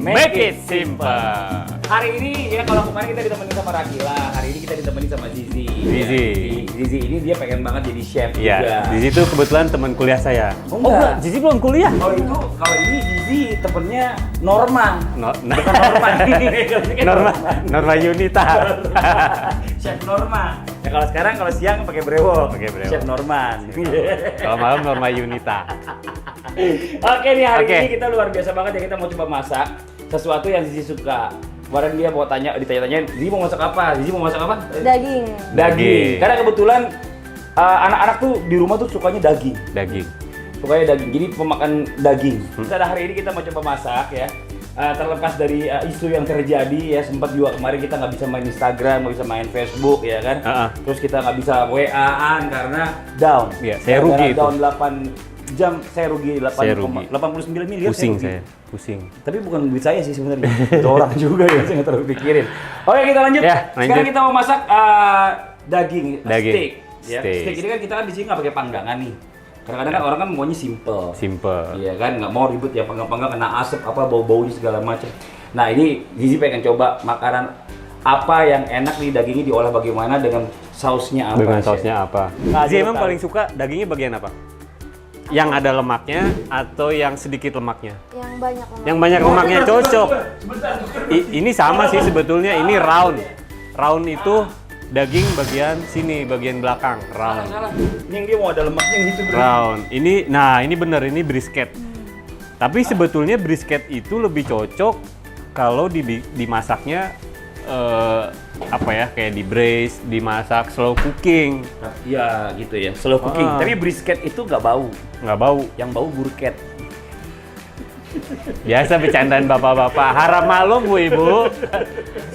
Make it simple. Hari ini ya kalau kemarin kita ditemenin sama Rakila, hari ini kita ditemenin sama Zizi. Zizi ini dia pengen banget jadi chef juga. Zizi itu kebetulan teman kuliah saya. Enggak. Zizi belum kuliah. Kalau ini Zizi temennya Norma. Bukan Norma. Norma Yunita. Chef Norma. Ya kalau sekarang kalau siang pakai brewok. Chef Norman. Kalau malam Norma Yunita. Oke nih hari ini kita luar biasa banget ya, kita mau coba masak sesuatu yang Zizi suka. Kemarin dia mau ditanya-tanyain, Zizi mau masak apa? Daging. Karena kebetulan anak-anak tuh di rumah tuh sukanya daging. Sukanya daging. Jadi pemakan daging. Pada hari ini kita mau coba masak ya. Terlepas dari isu yang terjadi ya, sempat juga kemarin kita nggak bisa main Instagram, nggak bisa main Facebook ya kan. Terus kita nggak bisa WA-an karena down. Iya, saya rugi itu. Down 8 jam saya rugi 89 miliar. Pusing. Tapi bukan duit saya sih sebenarnya. Itu orang juga ya, saya nggak terlalu pikirin. Oke, kita lanjut. Sekarang kita mau masak daging. Steak. Ya. Steak ini kan kita kan di sini nggak pakai panggangan nih. Kadang-kadang kan orang kan maunya simple. Iya kan, nggak mau ribet ya, panggang-panggang kena asap apa bau-baunya segala macam. Nah ini Zizi pengen coba makanan apa yang enak nih, dagingnya diolah bagaimana dengan sausnya apa? Nah, Zizi emang paling suka dagingnya bagian apa? Yang ada lemaknya atau yang sedikit lemaknya? Yang banyak lemaknya cocok. Ini sama sih sebetulnya, ini round. Round itu daging bagian sini, bagian belakang, round. Salah. Ini yang dia mau ada lemaknya gitu, bro. Round. Ini bener, ini brisket. Tapi sebetulnya brisket itu lebih cocok kalau dimasaknya kayak di braise, dimasak slow cooking. Iya gitu ya, slow cooking. Tapi brisket itu nggak bau. Yang bau burket. Biasa bercandaan bapak-bapak, harap maklum Bu Ibu.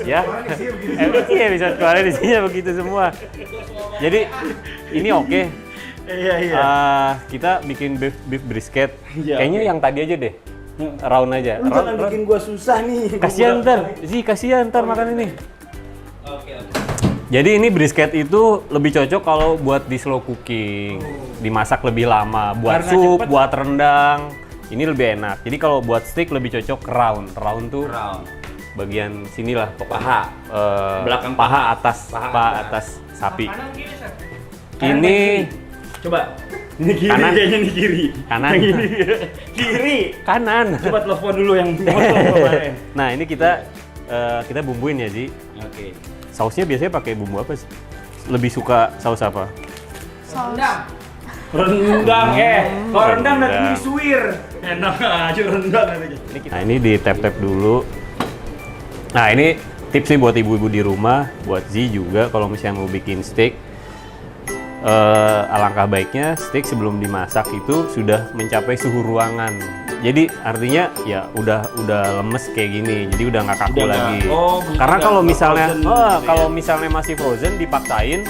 Ya. Iya bisa keluar isinya begitu semua. Jadi ini oke. Iya. Kita bikin beef brisket. Kayaknya yang tadi aja deh. Round aja. Lu jangan bikin gua susah nih. Kasihan ntar makan ini. Oke. Jadi ini brisket itu lebih cocok kalau buat di slow cooking, dimasak lebih lama, buat sup, buat rendang, ini lebih enak. Jadi kalau buat steak lebih cocok round tuh bagian sinilah, paha, belakang paha atas sapi. Ini coba. Ini kiri kanan. Kayaknya ini kiri. Kanan. Kiri. Kanan. Coba telepon dulu yang kemarin. Nah ini kita bumbuin ya Ji. Oke. Sausnya biasanya pakai bumbu apa sih? Lebih suka saus apa? Rendang. Kalau rendang nanti disuir. Enak aja rendang aja. Nah ini di tap-tap dulu. Nah ini tips nih buat ibu-ibu di rumah, buat Zi juga kalau misalnya mau bikin steak. Alangkah baiknya steak sebelum dimasak itu sudah mencapai suhu ruangan. Jadi artinya ya udah lemes kayak gini, jadi udah nggak kaku lagi. Karena kalau misalnya masih frozen dipaksain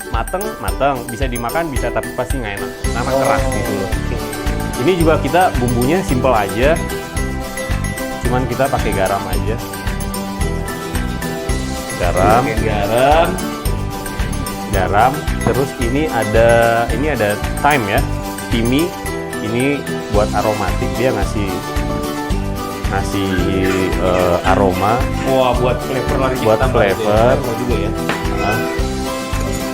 mateng bisa dimakan bisa, tapi pasti nggak enak karena keras gitu loh. Ini juga kita bumbunya simple aja, cuman kita pakai garam aja. Garam, terus ini ada thyme ya, timi. Ini buat aromatik, dia ngasih aroma. Wah, buat flavor lagi. Buat flavor juga ya.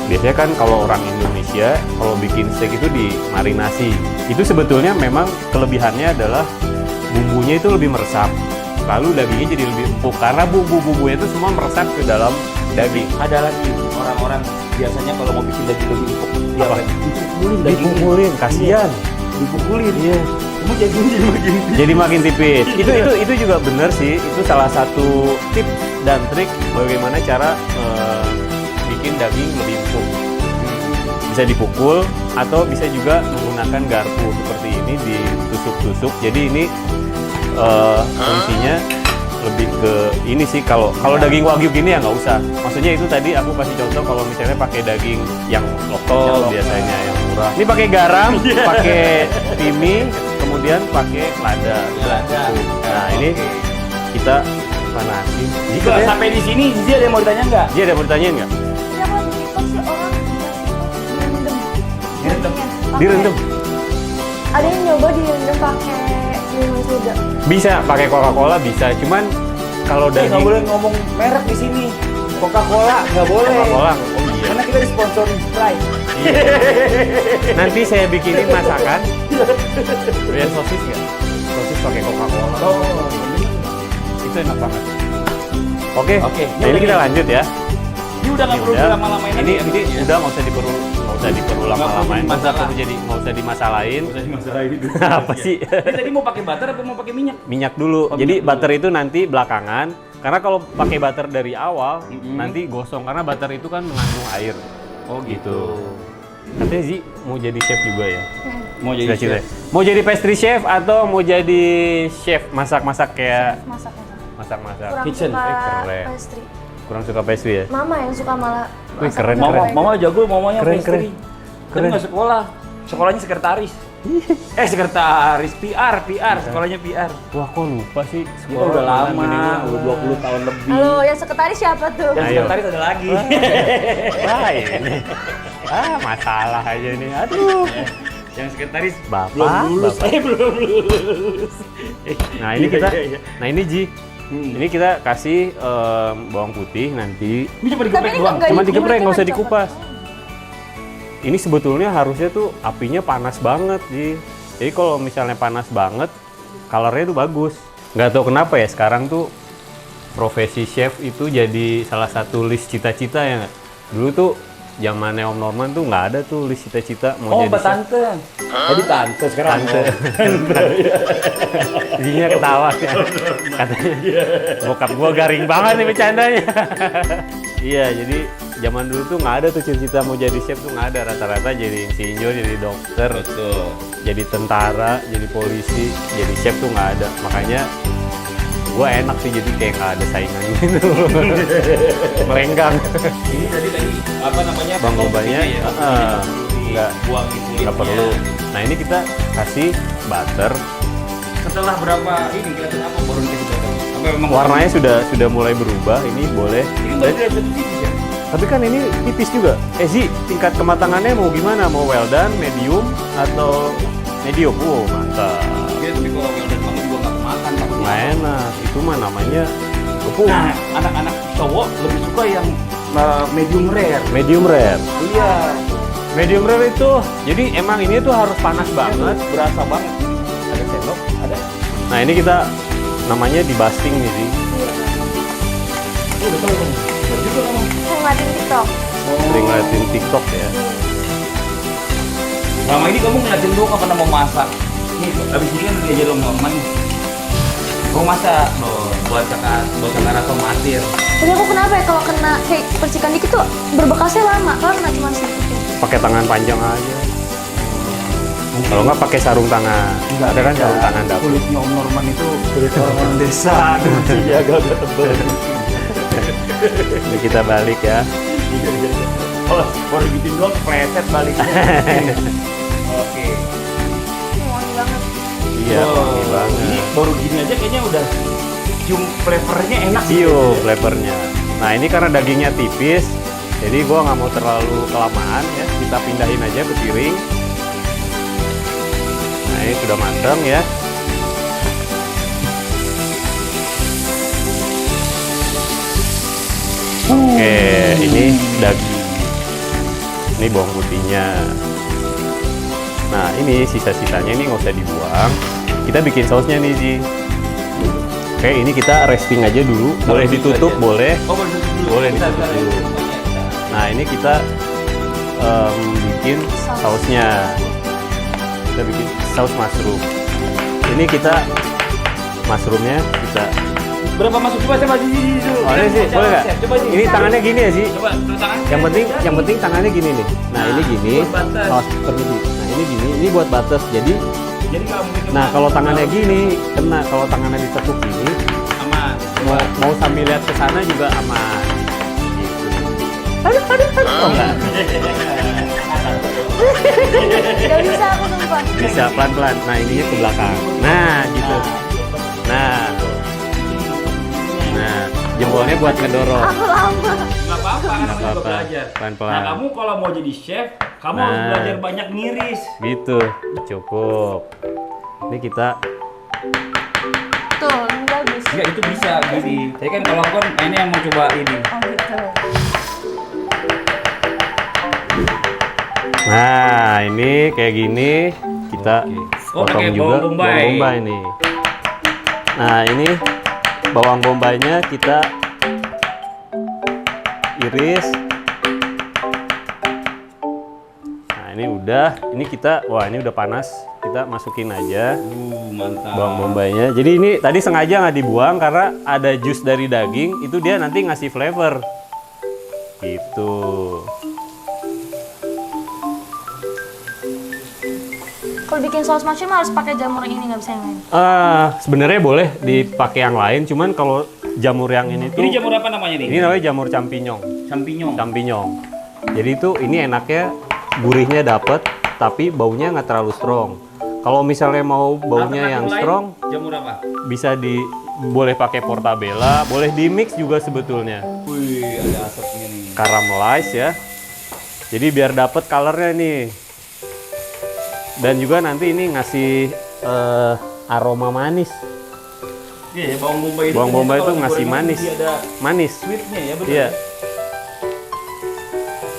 Biasanya kan kalau orang Indonesia kalau bikin steak itu dimarinasi. Itu sebetulnya memang kelebihannya adalah bumbunya itu lebih meresap. Lalu dagingnya jadi lebih empuk karena bumbu-bumbunya itu semua meresap ke dalam daging. Ada lagi orang-orang biasanya kalau mau bikin daging lebih empuk, dipukulin, kasihan. Dipukulin. Iya. Kamu jadi makin tipis. Itu juga benar sih. Itu salah satu tips dan trik bagaimana cara bikin daging lebih empuk. Bisa dipukul atau bisa juga menggunakan garpu seperti ini ditusuk-tusuk. Jadi ini fungsinya lebih ke ini sih, kalau daging wagyu gini ya nggak usah. Maksudnya itu tadi aku kasih contoh kalau misalnya pakai daging yang lokal biasanya yang murah. Ini pakai garam, pakai timi, kemudian pakai lada. Nah ini kita panasin. Jika sampai di sini, Zizi ada yang mau ditanya nggak? Dia ada mau ditanyain nggak? Kenapa di TikTok sih orang direndam? Direndam. Ada yang nyoba direndam pakai minuman soda. Bisa pakai Coca-Cola bisa, cuman kalau Nggak daging boleh ngomong merek di sini. Coca-Cola nggak boleh. Coca-Cola, oh iya. Karena kita disponsori Sprite. Nanti saya bikinin masakan. Biar sosis nggak? Sosis pakai Coca-Cola. Oh, Itu enak banget. Oke. Oke. Nah, ini kita lanjut ya. Ini udah nggak perlu lama-lamain lagi. Ini udah nggak usah diperulang lama-lamain. Nggak usah dimasalahin. Apa sih? Ini tadi mau pakai butter apa mau pakai minyak? Minyak dulu. Jadi butter itu nanti belakangan. Karena kalau pakai butter dari awal nanti gosong karena butter itu kan mengandung air. Oh gitu. Katanya Zi mau jadi chef juga ya? Mau jadi chef. Mau jadi pastry chef atau mau jadi chef masak-masak kayak Masak-masak. masak-masak? Kurang Kitchen. suka Keren. pastry. Kurang suka pastry ya? Mama yang suka malah. Wih, masak keren, yang keren. baik. Mama jago, mamanya Keren, pastry. keren. Tapi Keren. nggak sekolah. Sekolahnya sekretaris. Sekretaris PR, sekolahnya PR. Wah, kok lupa sih? Kita udah lama, udah 20 tahun lebih. Halo, yang sekretaris siapa tuh? Dan Ayo. sekretaris ada lagi. Wah, ini. Masalah aja nih. Aduh. Yang sekretaris Bapak, belum lulus. Bapak. Belum lulus. Nah, ini kita Iya. Nah, ini Ji. Ini kita kasih bawang putih nanti. Ini cuma Tapi digeprek ini doang. nggak Cuma di- digeprek, ini nggak usah dicopot. dikupas. Ini sebetulnya harusnya tuh apinya panas banget, Ji. Jadi kalau misalnya panas banget, colornya tuh bagus. Nggak tahu kenapa ya sekarang tuh profesi chef itu jadi salah satu list cita-cita ya nggak? Dulu tuh zamannya Om Norman tuh nggak ada tuh list cita-cita mau Oh, jadi Mbak chef. Tante. Tadi Tante, sekarang Tante. Jinya ketawa ya. Katanya bokap gua garing banget nih bercandanya. Iya, jadi zaman dulu tuh nggak ada tuh cita-cita mau jadi chef tuh nggak ada. Rata-rata jadi insinyur, jadi dokter, jadi tentara, jadi polisi, jadi chef tuh nggak ada. Makanya gua enak sih jadi kayak nggak ada saingan gitu. Melenggang. Ini tadi apa namanya? Bang Gobanya nggak buang gitu. nggak perlu. Nah ini kita kasih butter. Setelah berapa ini kelihatan apa baru dikasih butter? Apa memang Warnanya sudah mulai berubah. Ini boleh. ini baru kelihatan tipis ya? Tapi kan ini tipis juga. Zi, tingkat kematangannya mau gimana? Mau well done, medium, atau medium? Wow, mantap. Dia tapi kalau well done banget juga nggak kemakan. Nggak enak. Itu mah namanya gepuk. Nah, anak-anak cowok lebih suka yang medium rare. Medium rare. Iya. Medium rare itu, jadi emang ini tuh harus panas banget. Berasa banget. Ada sendok? Ada. Nah ini kita namanya di basting nih sih. Udah tahu kan? Bener juga kamu. Saya ngeliatin TikTok. Sering ngeliatin TikTok ya. Selama ini kamu ngeliatin doang nggak pernah mau masak. Nih, abis ini kan udah diajar Om Norman nih. Kamu masak loh, buat kakak atau matir. Tapi aku kenapa ya kalau kena kayak percikan dikit tuh berbekasnya lama. Kalau kena cuma sedikit. Pakai tangan panjang aja. Kalau nggak pakai sarung tangan. Ada kan sarung tangan dapur. Kulitnya Om Norman itu kulit orang desa, kuncinya agak tebal. Ini kita balik ya. Oh, baru bikin doang, pleset baliknya. Oke. Wangi banget. Iya, wangi Ini banget. baru gini aja kayaknya udah cium flavornya enak sih. Flavornya. Nah ini karena dagingnya tipis, jadi gua nggak mau terlalu kelamaan ya. Kita pindahin aja ke piring. Nah ini sudah matang ya. Oke, ini daging. Ini bawang putihnya. Nah ini sisa-sisanya ini nggak usah dibuang. Kita bikin sausnya nih Ji. Oke, ini kita resting aja dulu. Boleh ditutup, boleh. Oh, boleh ditutup dulu. Boleh Bentar, ditutup bentar, dulu. bentar. Nah ini kita bikin sausnya. Kita bikin saus mushroom. Ini kita mushroomnya kita. Berapa masuk? Coba Ji dulu. Oh ini sih, boleh nggak? Coba Ji. Ini tangannya gini ya sih. Coba tuh tangan. Yang penting tangannya gini nih. Nah ini gini. buat batas. Oh, permisi. Nah ini gini. Ini buat batas. Jadi, Jadi nggak mungkin. nah kalau tangannya gini kena. Kalau tangannya ditekuk gini, aman. mau sambil lihat ke sana juga aman. Aduh. Oh enggak. Gak bisa aku sumpah. Bisa pelan-pelan. Nah, ininya ke belakang. Nah, gitu. Nah, jempolnya buat ngedorong. Aku lama. Nggak apa-apa, kan Nggak namanya juga apa-apa. belajar. Pelan-pelan. Nah, kamu kalau mau jadi chef, kamu harus belajar banyak ngiris. Gitu, cukup. Ini kita Tuh, ini bagus. Enggak, itu bisa gini. Tapi kan kalau aku kan ini yang mau coba ini. Oh gitu. Nah, ini kayak gini kita Oh, potong pakai juga bawang bombay. bawang bombay nih. Nah, ini bawang bombaynya kita iris. Nah, ini udah. Ini kita, wah ini udah panas. Kita masukin aja Mantap. bawang bombaynya. Jadi ini tadi sengaja nggak dibuang karena ada jus dari daging. Itu dia nanti ngasih flavor. Gitu. Kalau bikin saus mushroom harus pakai jamur ini, nggak bisa yang lain. Sebenarnya boleh dipakai yang lain, cuman kalau jamur yang ini tuh Ini jamur apa namanya nih? ini namanya jamur champignon. Champignon. Jadi itu ini enaknya gurihnya dapet, tapi baunya nggak terlalu strong. Kalau misalnya mau baunya yang Alternatif strong, lain, jamur apa? bisa boleh pakai portabella, boleh di mix juga sebetulnya. Wih, ada asapnya nih. Caramelize ya. Jadi biar dapet colornya nih. Dan juga nanti ini ngasih aroma manis. Iya, bawang bombay itu. Bawang bombay itu kalau ngasih digoreng manis. dia ada Manis. sweetnya ya, betul. Iya.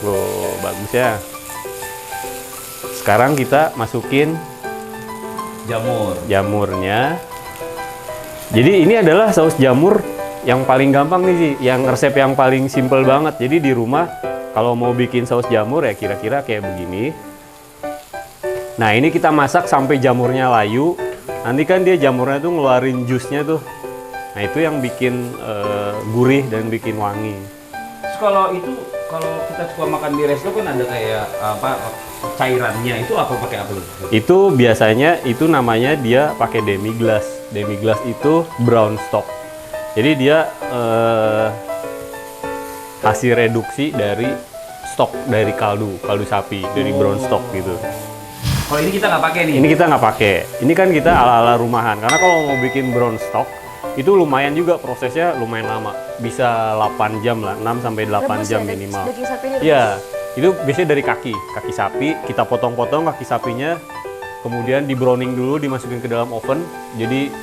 Wow, bagus ya. Sekarang kita masukin jamurnya. Jadi ini adalah saus jamur yang paling gampang nih sih, yang resep yang paling simple banget. Jadi di rumah kalau mau bikin saus jamur ya kira-kira kayak begini. Nah, ini kita masak sampai jamurnya layu. Nanti kan dia jamurnya tuh ngeluarin jusnya tuh. Nah, itu yang bikin gurih dan bikin wangi. Terus kalau kita suka makan di resto kan ada kayak apa cairannya, itu apa pakai apa? Itu biasanya itu namanya dia pakai demi glace. Demi glace itu brown stock. Jadi dia hasil reduksi dari stok dari kaldu sapi, dari brown stock gitu. Kalau ini kita nggak pakai nih. Ini kita nggak pakai. Ini kan kita ala-ala rumahan. Karena kalau mau bikin brown stock itu lumayan juga prosesnya lumayan lama. Bisa 8 jam lah, 6 sampai 8 jam minimal. Daging sapi ini Iya, itu biasanya dari kaki sapi, kita potong-potong kaki sapinya, kemudian di browning dulu, dimasukin ke dalam oven, jadi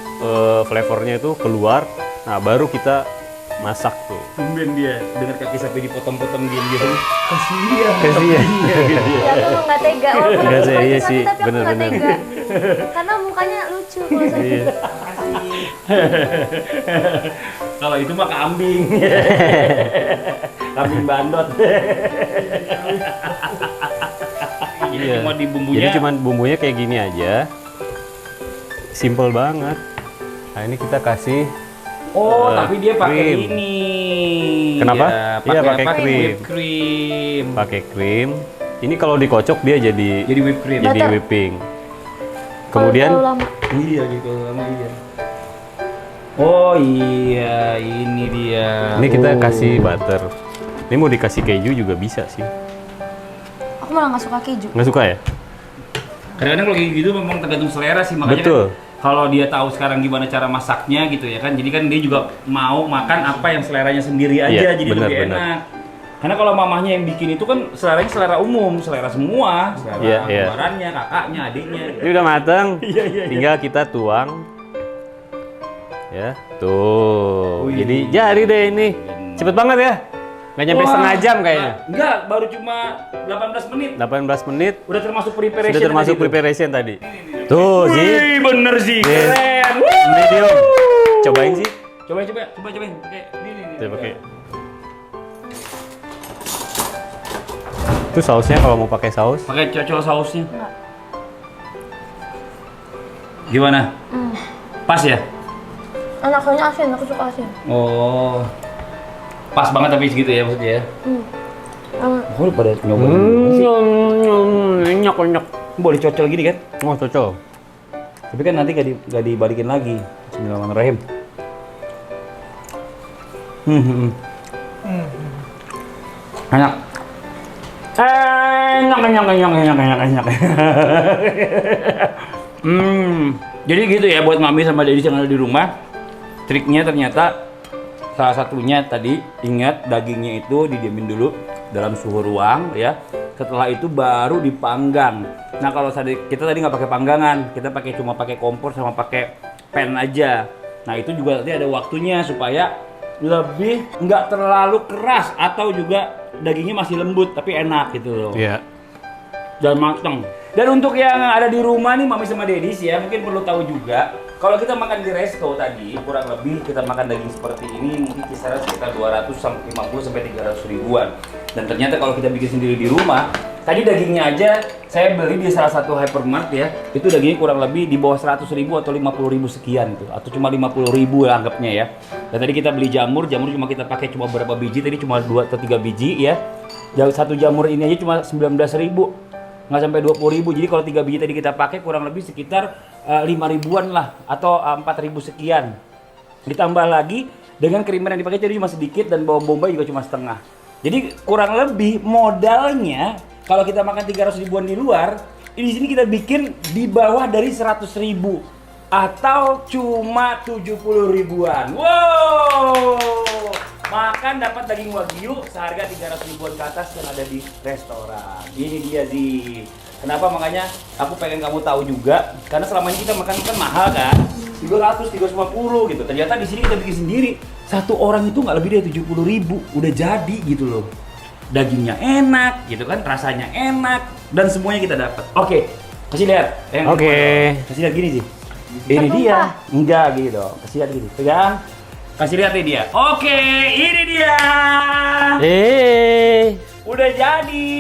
flavornya itu keluar, nah baru kita masak tuh. Tumben dia dengar kaki sapi dipotong-potong gitu. Kasihan. Ya, aku nggak tega. Walaupun Nggak aku sih, suka iya sapi, sih, tapi aku nggak bener-bener. tega. Karena mukanya lucu kalau sapi. Iya. Kalau itu mah kambing. Kambing bandot. Ini Iya. cuma di bumbunya. Jadi cuman bumbunya kayak gini aja, simple banget. Nah ini kita kasih. Oh, tapi dia pakai krim. ini. Kenapa? Ya, Iya, pakai krim. whipped cream. Pakai krim. Ini kalau dikocok dia jadi Whipped cream. jadi Butter. whipping. Kalau Kemudian terlalu lama. Iya gitu sama iya. Oh iya, ini dia. ini kita Oh. kasih butter. Ini mau dikasih keju juga bisa sih. Aku malah nggak suka keju. Nggak suka ya? Kadang-kadang kalau kayak gitu memang tergantung selera sih, makanya Betul. kan kalau dia tahu sekarang gimana cara masaknya gitu ya kan, jadi kan dia juga mau makan apa yang seleranya sendiri aja, Iya, jadi benar, lebih benar. enak. Karena kalau mamahnya yang bikin itu kan seleranya selera umum, selera semua, selera Iya, iya. kembarannya, kakaknya, adiknya. Ini udah mateng. Iya, iya, iya. Tinggal kita tuang. Ya, tuh. Wih. Jadi jadi deh ini. Cepet banget ya. Nggak nyampe Wah, setengah jam kayaknya. Enggak, baru cuma 18 menit. 18 menit. Udah termasuk preparation. Sudah termasuk tadi tuh. preparation tadi. Tuh, sih. Wih, bener sih, Nih. keren. Medium. Cobain sih. Cobain. Pakai ini. Coba pakai. Itu sausnya kalau mau pakai saus. Pakai cocol sausnya. Enggak. Gimana? Pas ya? Anaknya asin, aku suka asin. Oh. Pas banget tapi segitu ya maksudnya ya. Oh, pada nyoba. Nyok. Boleh cocol gini kan? Oh, cocok. Tapi kan nanti gak dibalikin lagi. Bismillahirrahmanirrahim. Enak. Enak. Jadi gitu ya buat mami sama daddy yang ada di rumah. Triknya ternyata salah satunya tadi ingat dagingnya itu didiemin dulu dalam suhu ruang ya. Setelah itu baru dipanggang. Nah kalau kita tadi nggak pakai panggangan, kita cuma pakai kompor sama pakai pan aja. Nah itu juga nanti ada waktunya supaya lebih nggak terlalu keras atau juga dagingnya masih lembut tapi enak gitu loh. Iya. Dan mateng. Dan untuk yang ada di rumah nih mami sama dedis ya mungkin perlu tahu juga kalau kita makan di resto tadi kurang lebih kita makan daging seperti ini mungkin kisaran sekitar 250 sampai 300 ribuan. Dan ternyata kalau kita bikin sendiri di rumah, tadi dagingnya aja saya beli di salah satu hypermart ya, itu dagingnya kurang lebih di bawah 100 ribu atau 50 ribu sekian tuh, atau cuma 50 ribu ya anggapnya ya. Dan tadi kita beli jamur cuma kita pakai cuma berapa biji, tadi cuma 2 atau 3 biji ya. Satu jamur ini aja cuma 19 ribu, nggak sampai 20 ribu. Jadi kalau 3 biji tadi kita pakai kurang lebih sekitar 5 ribuan lah, atau 4 ribu sekian. Ditambah lagi dengan krimer yang dipakai jadi cuma sedikit dan bawang bombay juga cuma setengah. Jadi kurang lebih modalnya kalau kita makan 300 ribuan di luar, di sini kita bikin di bawah dari 100 ribu atau cuma 70 ribuan. Wow! Makan dapat daging wagyu seharga 300 ribuan ke atas yang ada di restoran. Ini dia sih. Kenapa makanya aku pengen kamu tahu juga, karena selama ini kita makan mahal kan, 300, 350 gitu. Ternyata di sini kita bikin sendiri. Satu orang itu nggak lebih dari 70 ribu, udah jadi gitu loh. Dagingnya enak, gitu kan, rasanya enak, dan semuanya kita dapat. Oke, kasih lihat. Oke. Kasih lihat gini sih. Ini dia. Enggak gitu dong. Kasih lihat gini. Pegang. Kasih lihat ini dia. Oke, ini dia. Udah jadi.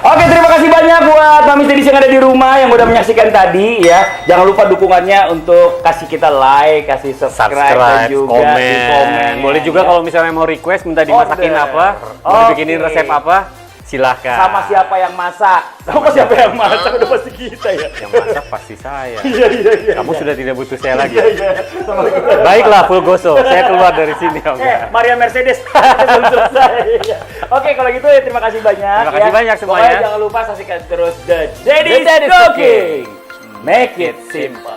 Oke, terima kasih banyak buat Mami Tedis yang ada di rumah yang udah menyaksikan tadi ya. Jangan lupa dukungannya untuk kasih kita like, kasih subscribe dan juga komen. Boleh juga kalau misalnya mau request minta dimasakin apa, mau dibikinin resep apa, silahkan. Sama siapa yang masak? Sama siapa yang masak udah pasti kita ya. Yang masak pasti saya. Iya. Kamu sudah tidak butuh saya lagi. Iya. Baiklah, full goso. Saya keluar dari sini. Maria Mercedes. Belum selesai. Oke, kalau gitu ya terima kasih banyak. Terima kasih banyak semuanya. Pokoknya jangan lupa saksikan terus The Daddy's Cooking. Make it simple.